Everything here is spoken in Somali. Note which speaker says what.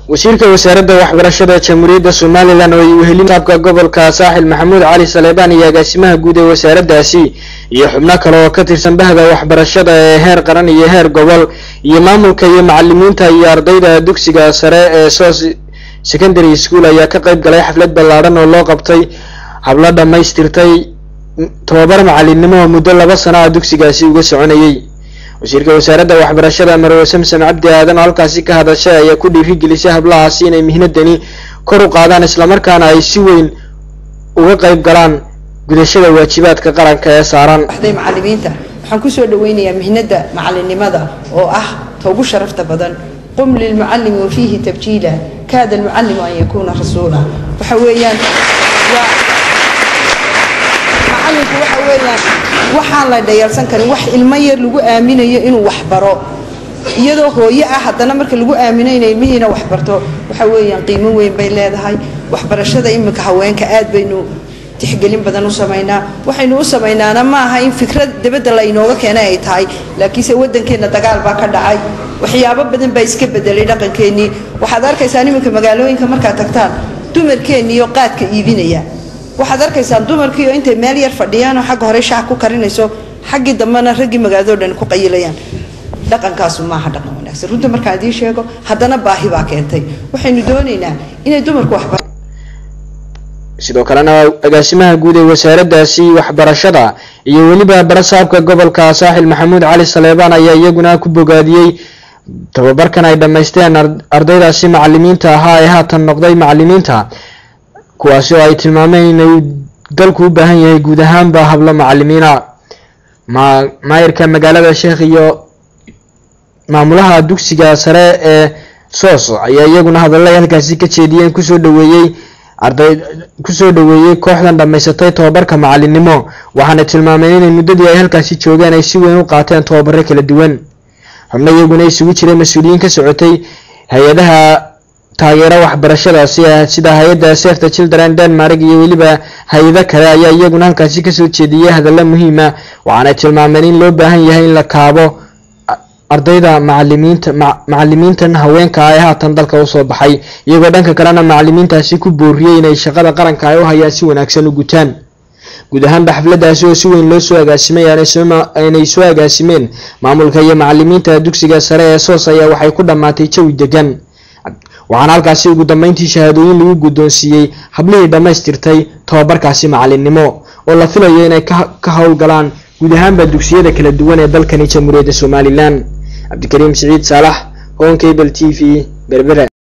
Speaker 1: wasiirka wasaaradda waxbarashada Jamhuuriyadda Soomaaliland oo uu helin qaabka gobolka Saaxil Maxamuud Cali Saleebaan iyo agaasimaha guud ee wasaaraddaasi iyo xubno kale oo ka tirsan bahda waxbarashada ee heer qaran iyo heer gobol iyo maamulka iyo macallimiinta iyo ardayda dugsiga sare ee SOS Secondary School ayaa ka qayb galay xaflad ballaaran oo loo qabtay habla dhamaystirtay tababar macallinimo muddo 2 sano ah dugsigaasi uga soconayay. wasiirka wasaaradda waxbarashada Marwo Samsam Cabdi Aadan halkaasi ka hadashay ayaa ku dhiirigelisay hablahaasi inay mihnadani kor u qaadaan isla markaana ay si weyn uga qayb galaan gudashada waajibaadka qaranka ee saaran.
Speaker 2: macallimiinta waxaan ku soo dhaweynayaa mihnada macallinimada oo ah ugu sharafta badan qum lil muallim wa fihi tabjila kaada al muallim an yakuna rasuula waxa weeyaan macallinku waxa weeyaan waxaan la dhayalsan karin wax ilmo yar lagu aaminayo inuu wax baro iyadoo hooyo ah haddana marka lagu aaminay inay ilmihiina wax barto waxa weeyaan qiimo weyn bay leedahay waxbarashada imika haweenka aad baynu tixgelin badan u sameynaa waxaynu u sameynaana ma aha in fikrad dibadda la inooga keenay ay tahay laakiinse wadankeena dagaal baa ka dhacay waxyaabo badan baa iska bedelay dhaqankeennii waxaad arkaysaa imika magaalooyinka markaad tagtaan dumarkeennii oo qaadka iibinaya waxaad arkaysaa dumarkii oo intay meel yar fadhiyaan oo xagga hore shaah ku karinayso xaggii dambana raggii magaalada dhan ku qayilayaan dhaqankaas ma aha dhaqan wanaagsan runta markaan idin sheego haddana baahi baa keentay waxaynu doonaynaa inay dumarku wax
Speaker 1: sidoo kalena agaasimaha guud ee wasaaraddaasi waxbarashada iyo weliba barasaabka gobolka Saaxil Maxamuud Cali Saleebaan ayaa iyaguna ku bogaadiyay tababarkan ay dhameysteen ardaydaasi macallimiinta ahaa ee haatan noqday macallimiinta kuwaas oo ay tilmaameen inay dalku u baahan yahay guud ahaanba hablo macallimiina. maayirka magaalada Sheekh iyo maamulaha dugsiga sare ee SOS ayaa iyaguna hadalay halkaasi ka jeediyeen kusoo dhaweeyay kooxdan dhameysatay tababarka macallinimo waxaana tilmaameen in muddadii ay halkaasi joogeen ay si weyn u qaateen tababaro kala duwan. xubno iyaguna isugu jiray mas'uuliyiin ka socotay hay'adaha taageera waxbarashada sida hay'adda Save the Children Denmark iyo weliba hay'ado kale ayaa iyaguna halkaasi ka soo jeediyay hadallo muhiim ah waxaana tilmaameen in loo baahan yahay in la kaabo ardayda macallimiintan haweenka ah ee haatan dalka u soo baxay iyagoo dhanka kalena macallimiintaasi ku booriyay inay shaqada qaranka ay u hayaan si wanaagsan u gutaan. guud ahaan xafladaasi oo si weyn loo soo agaasimay aanay soo agaasimeen maamulka iyo macallimiinta dugsiga sare ee SOS ayaa waxay ku dhamaatay jawi degan waxaana halkaasi ugu dambeyntii shahaadooyin lagu guddoonsiiyay hablihii dhamaystirtay tababarkaasi macallinimo oo la filayo inay ka howlgalaan guud ahaanba dugsiyada kala duwan ee dalkani Jamhuuriyadda Soomaaliland. Abdikariim Saciid Saalax, Home Cable TV, Berbera.